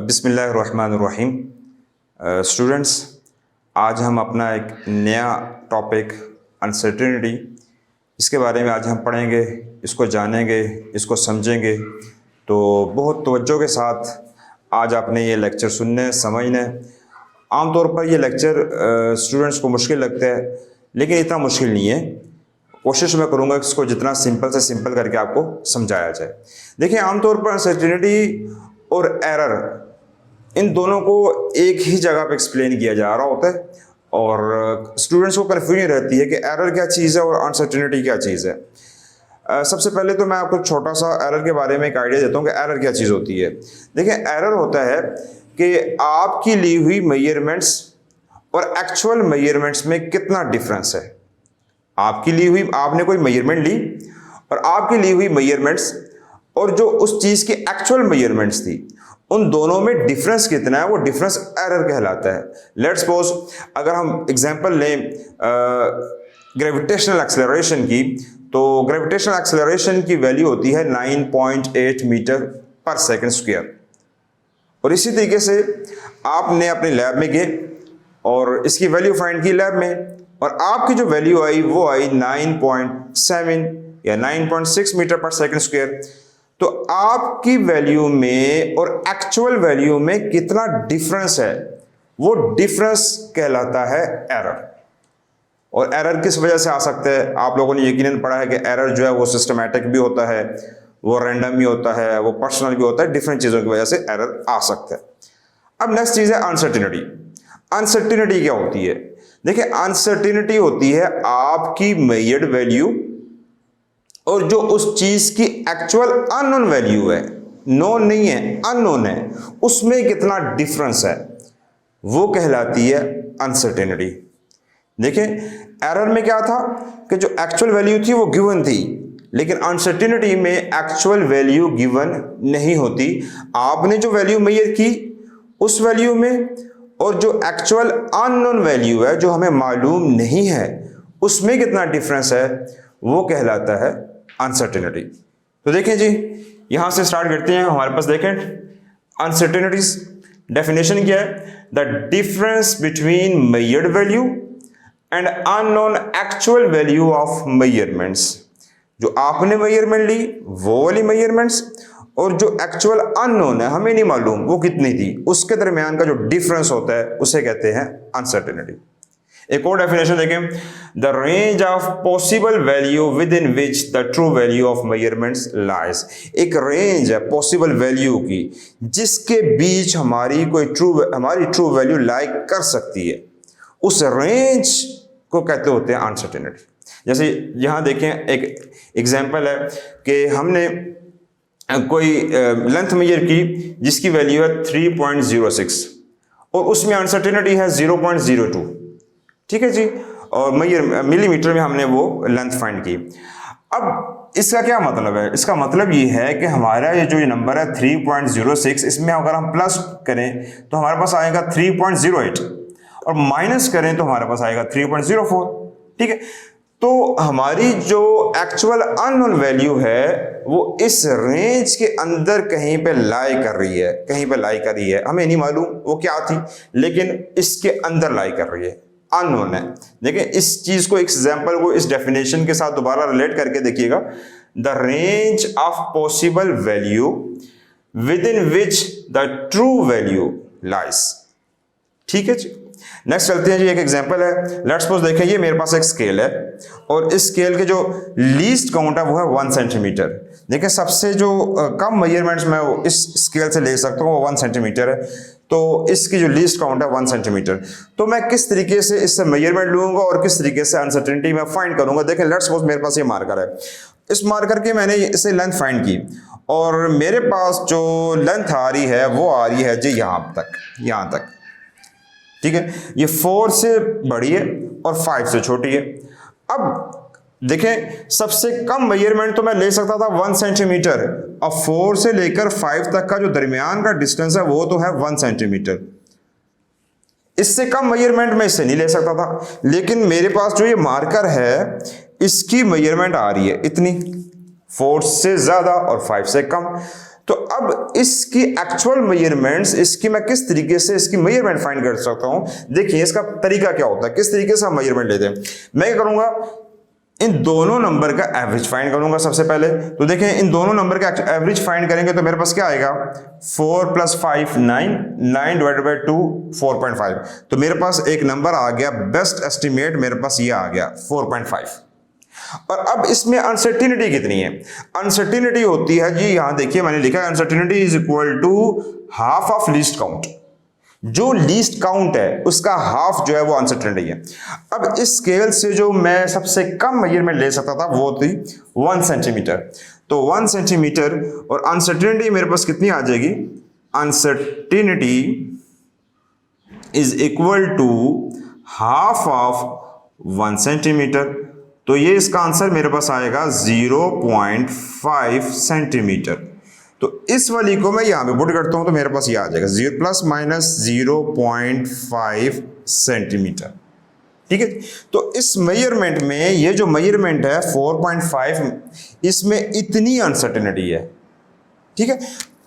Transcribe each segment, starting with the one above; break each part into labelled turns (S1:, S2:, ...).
S1: बिस्मिल्लाहिर्रहमानिर्रहीम। स्टूडेंट्स, आज हम अपना एक नया टॉपिक अनसर्टेनिटी, इसके बारे में आज हम पढ़ेंगे, इसको जानेंगे, इसको समझेंगे। तो बहुत तवज्जो के साथ आज आपने ये लेक्चर सुनने समझने। आमतौर पर ये लेक्चर स्टूडेंट्स को मुश्किल लगता है, लेकिन इतना मुश्किल नहीं है। कोशिश मैं करूँगा कि इसको जितना सिंपल से सिंपल करके आपको समझाया जाए। देखिए, आमतौर पर अनसर्टेनिटी और एरर, इन दोनों को एक ही जगह पे एक्सप्लेन किया जा रहा होता है और स्टूडेंट्स को कन्फ्यूजन रहती है कि एरर क्या चीज़ है और अनसर्टेनिटी क्या चीज़ है। सबसे पहले तो मैं आपको छोटा सा एरर के बारे में एक आइडिया देता हूँ कि एरर क्या चीज़ होती है। देखिए, एरर होता है कि आपकी ली हुई मेजरमेंट्स और एक्चुअल मेजरमेंट्स में कितना डिफरेंस है। आपकी ली हुई, आपने कोई मेजरमेंट ली और आपकी ली हुई मेजरमेंट्स और जो उस चीज़ की एक्चुअल मेजरमेंट्स थी, उन दोनों में डिफरेंस कितना है, वो डिफरेंस एरर कहलाता है। लेट्स सपोज, अगर हम एग्जांपल लें ग्रेविटेशनल एक्सेलरेशन की, तो ग्रेविटेशनल एक्सेलरेशन की वैल्यू होती है 9.8 मीटर पर सेकंड स्क्वायर। और इसी तरीके से आपने अपने लैब में गए और इसकी वैल्यू फाइंड की लैब में, और आपकी जो वैल्यू आई वो आई 9.7 या 9.6 मीटर पर सेकंड स्क्वायर। तो आपकी वैल्यू में और एक्चुअल वैल्यू में कितना डिफरेंस है, वो डिफरेंस कहलाता है एरर। और एरर किस वजह से आ सकता है? आप लोगों ने यकीनन पढ़ा है कि एरर जो है वो सिस्टमैटिक भी होता है, वो रैंडम भी होता है, वो पर्सनल भी होता है। डिफरेंट चीज़ों की वजह से एरर आ सकता है। अब नेक्स्ट चीज़ है अनसर्टेनिटी। अनसर्टेनिटी क्या होती है? देखिए, अनसर्टेनिटी होती है आपकी मेजर्ड वैल्यू और जो उस चीज की एक्चुअल अननोन वैल्यू है, नोन नहीं है, अननोन है, उसमें कितना डिफरेंस है, वो कहलाती है अनसर्टेनिटी। देखिए, एरर में क्या था कि जो एक्चुअल वैल्यू थी वो गिवन थी, लेकिन अनसर्टेनिटी में एक्चुअल वैल्यू गिवन नहीं होती। आपने जो वैल्यू मेजर की उस वैल्यू में और जो एक्चुअल अननोन वैल्यू है, जो हमें मालूम नहीं है, उसमें कितना डिफरेंस है, वो कहलाता है अनसर्टेनिटी। तो देखें जी, यहां से स्टार्ट करते हैं। हमारे पास देखें अनसर्टेनिटीज डेफिनेशन क्या है? The difference between measured value and unknown actual value of measurements. जो आपने मेजरमेंट ली वो वाली मेजरमेंट्स और जो एक्चुअल अननोन है, हमें नहीं मालूम वो कितनी थी, उसके दरमियान का जो डिफरेंस होता है उसे कहते हैं अनसर्टेनिटी। एक और डेफिनेशन देखें, the range of possible value within which the true value of measurements lies. एक रेंज है पॉसिबल वैल्यू की, जिसके बीच हमारी ट्रू वैल्यू लाई कर सकती है, उस रेंज को कहते होते हैं अनसर्टेनिटी। जैसे यहां देखें, एक एग्जांपल है कि हमने कोई लेंथ मेजर की जिसकी वैल्यू है 3.06 और उसमें अनसर्टेनिटी है 0.02, ठीक है जी, और मिलीमीटर में हमने वो लेंथ फाइंड की। अब इसका क्या मतलब है? इसका मतलब ये है कि हमारा ये जो नंबर है 3.06, इसमें अगर हम प्लस करें तो हमारे पास आएगा 3.08 और माइनस करें तो हमारे पास आएगा 3.04, ठीक है। तो हमारी जो एक्चुअल अननोन वैल्यू है वो इस रेंज के अंदर कहीं पे लाई कर रही है, कहीं पे लाई कर रही है, हमें नहीं मालूम वो क्या थी, लेकिन इसके अंदर लाई कर रही है, अननोन है। देखिए, इस चीज को, एग्जांपल को इस डेफिनेशन के साथ दोबारा रिलेट करके देखिएगा। The range of possible value within which the true value lies, ठीक है जी। नेक्स्ट चलते हैं जी, एक एग्जांपल है। लेट्स सपोज देखें, ये मेरे पास एक स्केल है और इस स्केल के जो लीस्ट काउंट है वो है 1 सेंटीमीटर। देखिए, सबसे जो कम मेजरमेंट्स मैं इस स्केल से ले सकता हूँ वो 1 सेंटीमीटर है। तो इसकी जो लीस्ट काउंट है 1 सेंटीमीटर। तो मैं किस तरीके से इससे मेजरमेंट लूंगा और किस तरीके से अनसर्टेनिटी में फाइंड करूंगा? देखें, लेट्स सपोज मेरे पास ये मार्कर है, इस मार्कर के मैंने इसे लेंथ फाइंड की और मेरे पास जो लेंथ आ रही है वो आ रही है जी यहाँ तक, ठीक है। ये 4 से बड़ी है और 5 से छोटी है। अब देखें, सबसे कम मेजरमेंट तो मैं ले सकता था 1 सेंटीमीटर, और 4 से लेकर 5 तक का जो दरमियान का डिस्टेंस है वो तो है 1 सेंटीमीटर। इससे कम मेजरमेंट मैं इससे नहीं ले सकता था, लेकिन मेरे पास जो ये मार्कर है इसकी मेजरमेंट आ रही है इतनी, 4 से ज्यादा और 5 से कम। तो अब इसकी एक्चुअल मेजरमेंट्स, इसकी मैं किस तरीके से इसकी मेजरमेंट फाइंड कर सकता हूं? देखिए इसका तरीका क्या होता है, किस तरीके से हम मेजरमेंट लेते हैं। मैं क्या करूंगा, इन दोनों नंबर का एवरेज फाइंड करूंगा सबसे पहले। तो देखें इन दोनों नंबर का एवरेज फाइंड करेंगे तो मेरे पास क्या आएगा, 4 + 5 9, 9 / 2 4.5। तो मेरे पास एक नंबर आ गया, बेस्ट एस्टिमेट मेरे पास ये आ गया 4.5। और अब इसमें अनसर्टिनिटी कितनी है? अनसर्टिनिटी होती है जी, यहां देखिए मैंने लिखा है uncertainty is equal to half of least count. जो लीस्ट काउंट है उसका हाफ जो है वो अनसर्टिनिटी है। अब इस स्केल से जो मैं सबसे कम मेजरमेंट ले सकता था वो थी 1 सेंटीमीटर। तो 1 सेंटीमीटर और अनसर्टिनिटी मेरे पास कितनी आ जाएगी, uncertainty is equal to half of 1 centimetre. तो ये इसका आंसर मेरे पास आएगा 0.5 सेंटीमीटर। तो इस वाली को मैं यहां पे पुट करता हूं तो मेरे पास ये आ जाएगा 0 ± 0.5 सेंटीमीटर। ठीक है। तो इस मेजरमेंट में ये जो मेजरमेंट है 4.5, इसमें इतनी अनसर्टेनिटी है। ठीक है।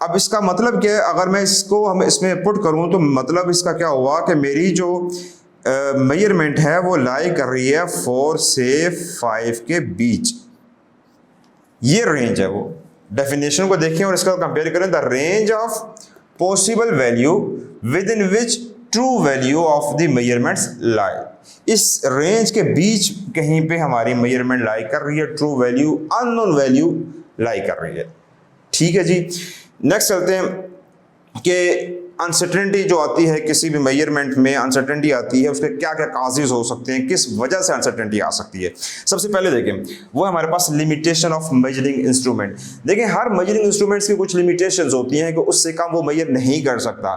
S1: अब इसका मतलब क्या है, अगर मैं इसको हम इसमें पुट करूं तो मतलब इसका क्या हुआ कि मेरी जो मेजरमेंट है वो लाई कर रही है 4 से 5 के बीच। ये रेंज है। वो डेफिनेशन को देखें और इसका कंपेयर करें, the range of possible value within which true value of the measurements lie. इस रेंज के बीच कहीं पे हमारी मेजरमेंट लाई कर रही है, ट्रू वैल्यू अननोन वैल्यू लाई कर रही है। ठीक है जी। नेक्स्ट चलते हैं कि अनसर्टेनिटी जो आती है किसी भी मेजरमेंट में, अनसर्टेनिटी आती है, उसके क्या क्या काजेज हो सकते हैं, किस वजह से अनसर्टेनिटी आ सकती है। सबसे पहले देखें वो हमारे पास लिमिटेशन ऑफ मेजरिंग इंस्ट्रूमेंट। देखें हर मेजरिंग इंस्ट्रूमेंट्स की कुछ लिमिटेशंस होती हैं कि उससे कम वो मेजर नहीं कर सकता।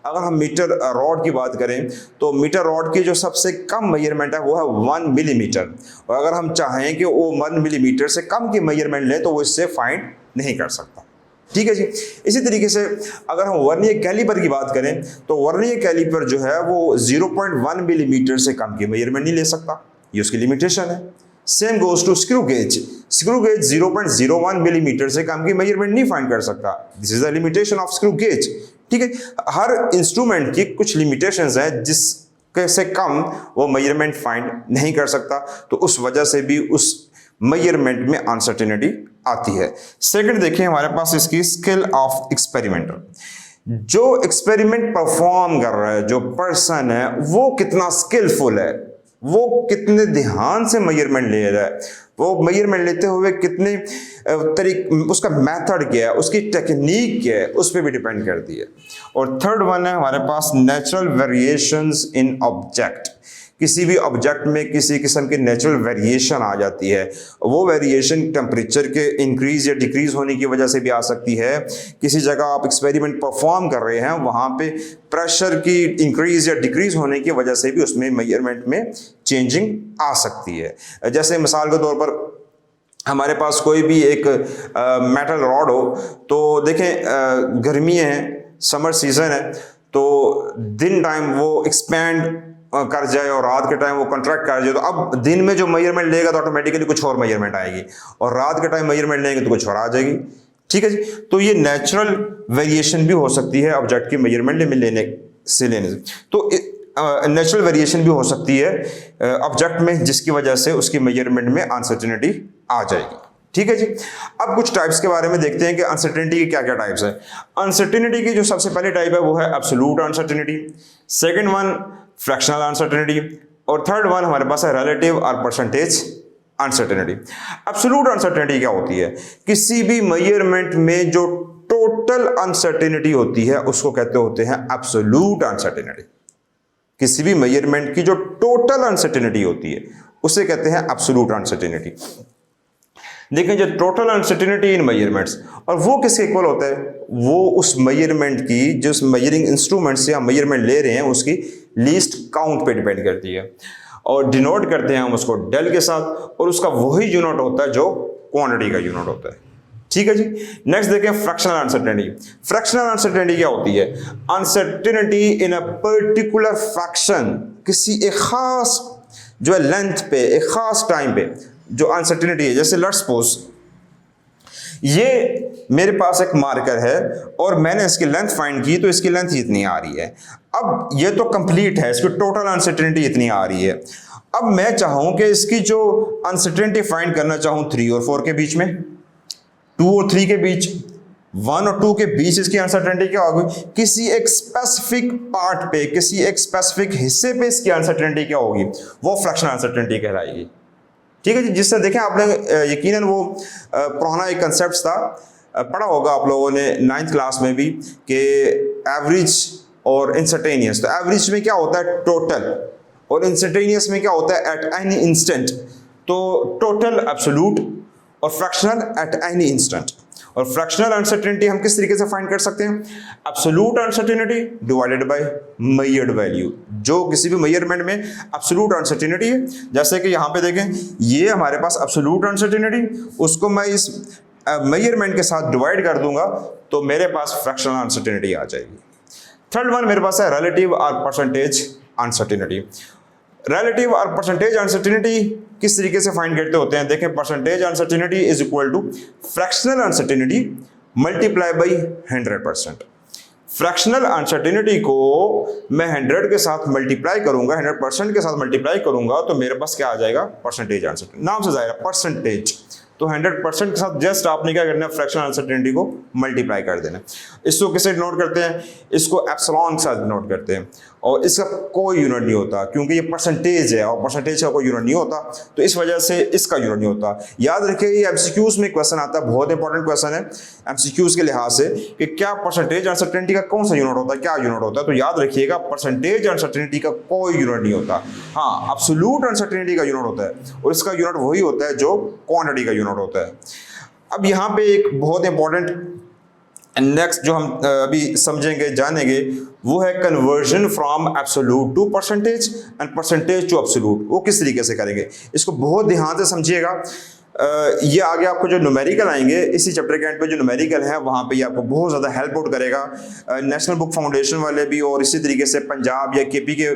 S1: अगर हम मीटर रॉड की बात करें तो मीटर रॉड की जो सबसे कम मेजरमेंट है वो है 1 मिलीमीटर, और अगर हम चाहें कि वो 1 मिलीमीटर से कम की मेजरमेंट लें तो वो इससे फाइंड नहीं कर सकता। ठीक है जी। इसी तरीके से अगर हम वर्नियर कैलिपर की बात करें तो वर्नियर कैलिपर जो है वो 0.1 मिलीमीटर से कम की मेजरमेंट नहीं ले सकता, ये उसकी लिमिटेशन है। Same goes to screw gauge. Screw gauge 0.01 millimetre से कम की मेजरमेंट नहीं फाइंड कर सकता, this is the limitation of screw gauge. ठीक है। हर इंस्ट्रूमेंट की कुछ लिमिटेशंस है जिसके से कम वो मेजरमेंट फाइंड नहीं कर सकता, तो उस वजह से भी उस मेजरमेंट में अनसर्टेनिटी आती है। सेकंड देखिए हमारे पास इसकी स्किल ऑफ एक्सपेरिमेंटर। जो एक्सपेरिमेंट परफॉर्म कर रहा है, जो पर्सन है, वो कितना स्किलफुल है, वो कितने ध्यान से मेजरमेंट ले रहा है, वो मेजरमेंट लेते हुए कितने उसका मेथड क्या है, उसकी टेक्निक क्या है, उस पर भी डिपेंड करती है। और थर्ड वन है हमारे पास नेचुरल वेरिएशंस इन ऑब्जेक्ट। किसी भी ऑब्जेक्ट में किसी किस्म की नेचुरल वेरिएशन आ जाती है, वो वेरिएशन टेम्परेचर के इंक्रीज या डिक्रीज होने की वजह से भी आ सकती है। किसी जगह आप एक्सपेरिमेंट परफॉर्म कर रहे हैं, वहाँ पे प्रेशर की इंक्रीज या डिक्रीज होने की वजह से भी उसमें मेजरमेंट में चेंजिंग आ सकती है। जैसे मिसाल के तौर पर हमारे पास कोई भी एक मेटल रॉड हो, तो देखें गर्मी है, समर सीजन है, तो दिन टाइम वो एक्सपैंड कर जाए और रात के टाइम वो कंट्रैक्ट कर जाए, तो अब दिन में जो मेजरमेंट लेगा तो ऑटोमेटिकली कुछ और मेजरमेट आएगी, और रात के टाइम मेजरमेंट लेंगे तो कुछ और आ जाएगी। ठीक है जी। तो ये नेचुरल वेरिएशन भी हो सकती है ऑब्जेक्ट की मेजरमेंट लेने से। तो नेचुरल वेरिएशन भी हो सकती है ऑब्जेक्ट में, जिसकी वजह से उसकी मेजरमेंट में अनसर्टेनिटी आ जाएगी। ठीक है जी। अब कुछ टाइप्स के बारे में देखते हैं कि अनसर्टेनिटी के क्या क्या टाइप्स है। अनसर्टेनिटी की जो सबसे पहली टाइप है वो है absolute uncertainty, second one fractional uncertainty, और थर्ड वन हमारे पास है रिलेटिव और परसेंटेज अनसर्टेनिटी। एब्सोल्यूट अनसर्टेनिटी क्या होती है? किसी भी मेजरमेंट में जो टोटल अनसर्टेनिटी होती है उसको कहते होते हैं एब्सोल्यूट अनसर्टेनिटी। किसी भी मेजरमेंट की जो टोटल अनसर्टेनिटी होती है उसे कहते हैं एब्सोल्यूट अनसर्टेनिटी। देखें जो टोटल अनसर्टेनिटी इन मेजरमेंट्स, और वो किसके इक्वल होता है? वो उस मेजरमेंट की, जिस मेजरिंग इंस्ट्रूमेंट से हम मेजरमेंट ले रहे हैं उसकी लीस्ट काउंट पे डिपेंड करती है, और डिनोट करते हैं हम उसको डेल के साथ, और उसका वही यूनिट होता है जो क्वांटिटी का यूनिट होता है। ठीक है जी। नेक्स्ट देखें फ्रैक्शनल अनसर्टेनिटी। फ्रैक्शनल अनसर्टेनिटी क्या होती है? Uncertainty in a particular fraction, किसी एक खास जो है लेंथ पे, एक खास टाइम पे जो अनसर्टेनिटी है। जैसे लेट्स सपोज ये मेरे पास एक मार्कर है और मैंने इसकी लेंथ फाइंड की तो इसकी लेंथ इतनी आ रही है। अब ये तो कंप्लीट है, इसकी टोटल अनसर्टेनिटी इतनी आ रही है। अब मैं चाहूं कि इसकी जो अनसर्टेनिटी फाइंड करना चाहूं 3 और 4 के बीच में, 2 और 3 के बीच, 1 और 2 के बीच इसकी अनसर्टेनिटी क्या होगी, किसी एक स्पेसिफिक पार्ट पे, किसी एक स्पेसिफिक हिस्से पे इसकी अनसर्टेनिटी क्या होगी, वो फ्रैक्शनल अनसर्टेनिटी कहलाएगी। ठीक है जी। जिससे देखें आपने यकीनन वो पुराना एक कंसेप्ट था, पढ़ा होगा आप लोगों ने 9th क्लास में भी, कि एवरेज और इंस्टेंटेनियस। तो एवरेज में क्या होता है, टोटल, और इंस्टेंटेनियस में क्या होता है, एट एनी इंस्टेंट। तो टोटल एब्सोल्यूट और फ्रैक्शनल एट एनी इंस्टेंट। और फ्रैक्शनल अनसर्टेनिटी हम किस तरीके से फाइंड कर सकते हैं, absolute uncertainty divided by measured value, जो किसी भी मेजरमेंट में एब्सोल्यूट अनसर्टेनिटी है। जैसे कि यहाँ पे देखें, ये हमारे पास एब्सोल्यूट अनसर्टेनिटी, उसको मैं इस मेजरमेंट के साथ डिवाइड कर दूंगा तो मेरे पास फ्रैक्शनल अनसर्टेनिटी आ जाएगी। थर्ड वन मेरे पास है रिलेटिव और परसेंटेज अनसर्टेनिटी। रिलेटिव और परसेंटेज अनसर्टेनिटी किस तरीके से फाइंड करते होते हैं, देखें, percentage uncertainty is equal to fractional uncertainty multiply by 100%। Fractional uncertainty को मैं 100 के साथ मल्टीप्लाई करूंगा, 100% के साथ मल्टीप्लाई करूंगा तो मेरे पास क्या आ जाएगा, परसेंटेज अनसर्टेनिटी। नाम से जाएगा परसेंटेज। तो 100% के साथ जस्ट आपने क्या करना है, फ्रैक्शनल अनसर्टेनिटी को मल्टीप्लाई कर देना। इसको किसे नोट करते हैं, इसको एप्सिलॉन के साथ नोट करते हैं, और इसका कोई यूनिट नहीं होता क्योंकि ये परसेंटेज है और परसेंटेज का कोई यूनिट नहीं होता, तो इस वजह से इसका यूनिट नहीं होता। याद रखिए ये एमसीक्यूज में क्वेश्चन आता है, बहुत इंपॉर्टेंट क्वेश्चन है एमसीक्यूज के लिहाज से, कि क्या परसेंटेज अनसर्टेनिटी का कौन सा यूनिट होता है, क्या यूनिट होता है। तो याद रखिएगा परसेंटेज अनसर्टेनिटी का कोई यूनिट नहीं होता। हाँ, एब्सोल्यूट अनसर्टेनिटी का यूनिट होता है, और इसका यूनिट वही होता है जो क्वांटिटी का यूनिट होता है। अब यहाँ पे एक बहुत इंपॉर्टेंट नेक्स्ट जो हम अभी समझेंगे, जानेंगे, वो है conversion from absolute to percentage and percentage to absolute. वो किस तरीके से करेंगे, इसको बहुत ध्यान से समझिएगा। ये आगे आपको जो न्यूमेरिकल आएंगे इसी चैप्टर के एंड पे, जो न्यूमेरिकल है वहाँ पे ये आपको बहुत ज़्यादा हेल्प आउट करेगा। नेशनल बुक फाउंडेशन वाले भी और इसी तरीके से पंजाब या केपी के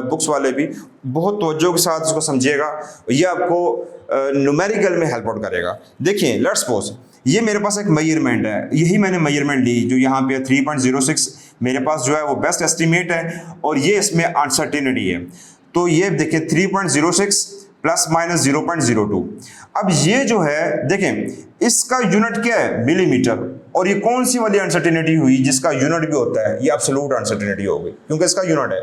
S1: बुक्स वाले भी बहुत तवज्जो के साथ इसको समझिएगा, ये आपको न्यूमेरिकल में हेल्प आउट करेगा। देखिए, लेट्स सपोज ये मेरे पास एक मेजरमेंट है, यही मैंने मेजरमेंट ली जो यहाँ पे 3.06 मेरे पास जो है वो बेस्ट एस्टिमेट है, और ये इसमें अनसर्टेनिटी है। तो ये देखिए 3.06 प्लस माइनस 0.02। अब ये जो है देखें, इसका यूनिट क्या है, मिलीमीटर, और ये कौन सी वाली अनसर्टेनिटी हुई जिसका यूनिट भी होता है, ये एब्सोल्यूट अनसर्टेनिटी हो गई क्योंकि इसका यूनिट है।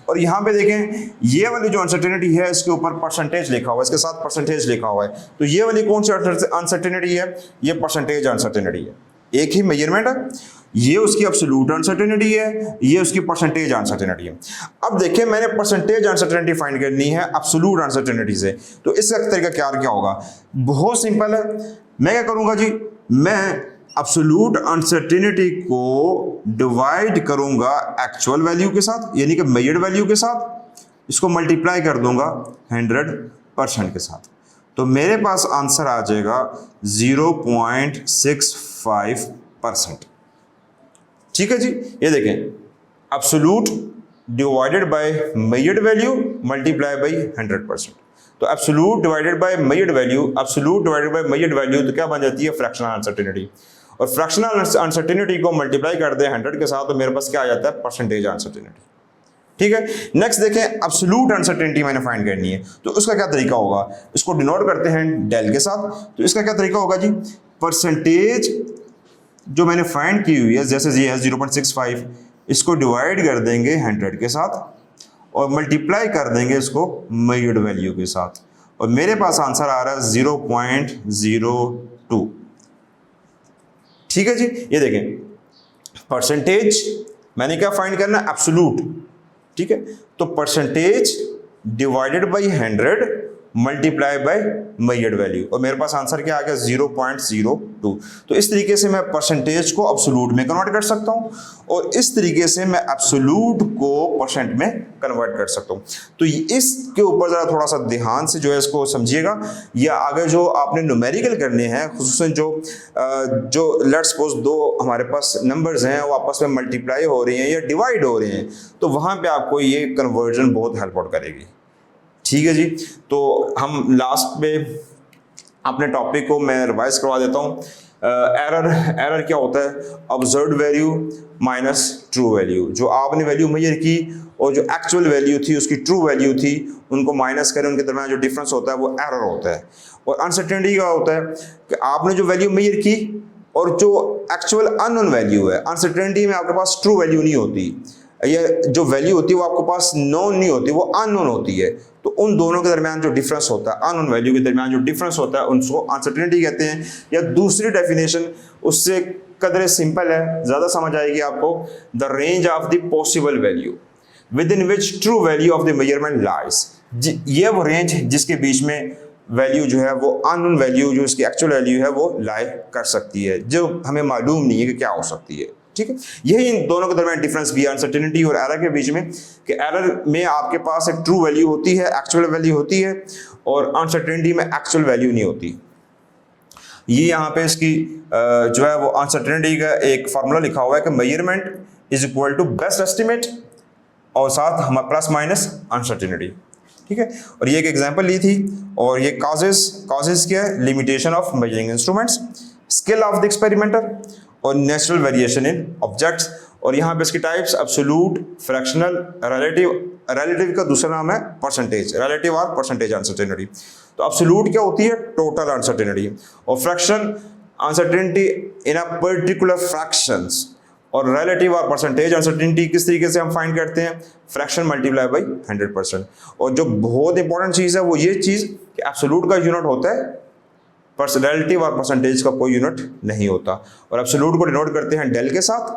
S1: और यहाँ पे देखें, ये वाली जो अनसर्टेनिटी है इसके ऊपर परसेंटेज लिखा हुआ है, इसके साथ परसेंटेज लिखा हुआ है, तो ये वाली कौन सी अनसर्टेनिटी है, ये परसेंटेज अनसर्टेनिटी है। एक ही मेजरमेंट है, ये उसकी एब्सोल्यूट अनसर्टेनिटी है, ये उसकी परसेंटेज अनसर्टेनिटी है। अब देखिए, मैंने परसेंटेज अनसर्टेनिटी फाइंड करनी है एब्सोल्यूट अनसर्टेनिटी से, तो इसका तरीका क्या होगा, बहुत सिंपल है। मैं क्या करूंगा जी, मैं एब्सोल्यूट अनसर्टेनिटी को डिवाइड करूंगा एक्चुअल वैल्यू के साथ, यानी कि मेजर्ड वैल्यू के साथ, इसको मल्टीप्लाई कर दूंगा 100% के साथ, तो मेरे पास आंसर आ जाएगा 0.65%। ठीक है जी। ये देखें, absolute divided by measured value multiply by 100%। तो absolute divided by measured value, absolute divided by measured value, तो क्या बन जाती है, फ्रैक्शनल अनसर्टेनिटी। और फ्रैक्शनल अनसर्टेनिटी को मल्टीप्लाई कर दें 100 के साथ, तो मेरे पास क्या आ जाता है, परसेंटेज अनसर्टेनिटी। ठीक है। नेक्स्ट देखें, एब्सोल्यूट अनसर्टेनिटी मैंने फाइंड करनी है, तो उसका क्या तरीका होगा, इसको डिनोट करते हैं डेल के साथ। तो इसका क्या तरीका होगा जी, परसेंटेज जो मैंने फाइंड की हुई है, जैसे ये है 0.65, इसको डिवाइड कर देंगे 100 के साथ और मल्टीप्लाई कर देंगे इसको मेजर्ड वैल्यू के साथ, और मेरे पास आंसर आ रहा है 0.02। ठीक है जी। ये देखें, परसेंटेज मैंने क्या फाइंड करना है, एब्सोल्यूट। ठीक है, तो percentage divided by 100 multiply by measured value, और मेरे पास आंसर क्या आ गया, 0.02। तो इस तरीके से मैं परसेंटेज को एब्सोल्यूट में कन्वर्ट कर सकता हूं, और इस तरीके से मैं एब्सोल्यूट को परसेंट में कन्वर्ट कर सकता हूं। तो इसके ऊपर जरा थोड़ा सा ध्यान से जो है इसको समझिएगा, या आगे जो आपने न्यूमेरिकल करने हैं, खुसूसन जो लेट्स सपोज दो हमारे पास नंबर्स हैं वो आपस में मल्टीप्लाई हो रही हैं या डिवाइड हो रहे हैं, तो वहां पे आपको ये कन्वर्जन बहुत हेल्प आउट करेगी। ठीक है जी। तो हम लास्ट में अपने टॉपिक को मैं रिवाइज करवा देता हूँ। एरर क्या होता है, observed value minus true value, जो आपने वैल्यू मेजर की और जो एक्चुअल वैल्यू थी उसकी ट्रू वैल्यू थी, उनको माइनस करें, उनके दरम्यान जो डिफरेंस होता है वो एरर होता है। और अनसर्टेनिटी क्या होता है कि आपने जो वैल्यू मेजर की और जो एक्चुअल अननोन वैल्यू है, अनसर्टेनिटी में आपके पास ट्रू वैल्यू नहीं होती, ये जो वैल्यू होती है वो आपके पास नोन नहीं होती, वो अननोन होती है। तो उन दोनों के दरमियान जो डिफरेंस होता है, अननोन वैल्यू के दरमियान जो डिफरेंस होता है, उसको अनसर्टेनिटी कहते हैं। या दूसरी डेफिनेशन उससे कदरे सिंपल है, ज़्यादा समझ आएगी आपको, the range of the possible value within which true value of the measurement lies. ये वो रेंज जिसके बीच में वैल्यू जो है वो अननोन वैल्यू जो इसकी एक्चुअल वैल्यू है वो लाई कर सकती है, जो हमें मालूम नहीं है कि क्या हो सकती है। ठीक है, यही इन दोनों के दरमियान डिफरेंस भी है अनसर्टेनिटी और एरर के बीच में, कि एरर में आपके पास एक ट्रू वैल्यू होती है, एक्चुअल वैल्यू होती है, और अनसर्टेनिटी में एक्चुअल वैल्यू नहीं होती। ये यहाँ पे इसकी जो है वो अनसर्टेनिटी का एक फार्मूला लिखा हुआ है कि measurement is equal to best estimate और साथ हम प्लस माइनस अनसर्टेनिटी। ठीक है, और ये एक एग्जांपल ली थी, और ये कॉजेज क्या है, limitation of measuring instruments, skill of the experimenter और नेचुरल वेरिएशन इन ऑब्जेक्ट्स। और यहाँ पे इसकी टाइप्स एब्सोल्यूट, फ्रैक्शनल, रिलेटिव का दूसरा नाम है परसेंटेज, रिलेटिव और परसेंटेज अनसर्टेनिटी। तो एब्सोल्यूट क्या होती है, टोटल अनसर्टेनिटी, और fraction uncertainty in a particular fractions, और रिलेटिव और परसेंटेज अनसर्टेनिटी किस तरीके से हम फाइंड करते हैं, फ्रैक्शन मल्टीप्लाई बाई 100%। और जो बहुत इंपॉर्टेंट चीज़ है वो ये चीज़ कि एब्सोल्यूट का यूनिट होता है, रिलेटिव और परसेंटेज का कोई यूनिट नहीं होता। और एब्सोल्यूट को डिनोट करते हैं डेल के साथ,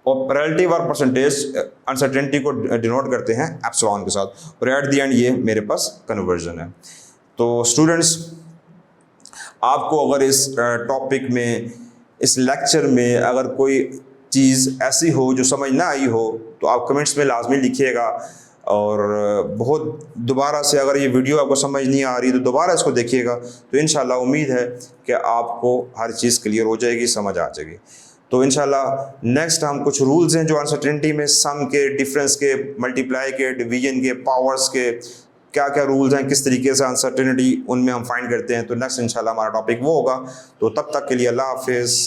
S1: और रिलेटिव और परसेंटेज अनसर्टेनिटी को डिनोट करते हैं एप्सिलॉन के साथ। और एट द एंड ये मेरे पास कन्वर्जन है। तो स्टूडेंट्स, आपको अगर इस टॉपिक में, इस लेक्चर में अगर कोई चीज़ ऐसी हो जो समझ ना आई हो तो आप कमेंट्स में लाजमी लिखिएगा। और बहुत दोबारा से अगर ये वीडियो आपको समझ नहीं आ रही तो दोबारा इसको देखिएगा, तो इंशाल्लाह उम्मीद है कि आपको हर चीज़ क्लियर हो जाएगी, समझ आ जाएगी। तो इंशाल्लाह नेक्स्ट हम कुछ रूल्स हैं जो अनसर्टेनिटी में, सम के, डिफरेंस के, मल्टीप्लाई के, डिवीजन के, पावर्स के, क्या क्या रूल्स हैं, किस तरीके से अनसर्टेनिटी उनमें हम फाइंड करते हैं, तो नेक्स्ट इंशाल्लाह हमारा टॉपिक वो होगा। तो तब तक के लिए अल्लाह हाफिज़।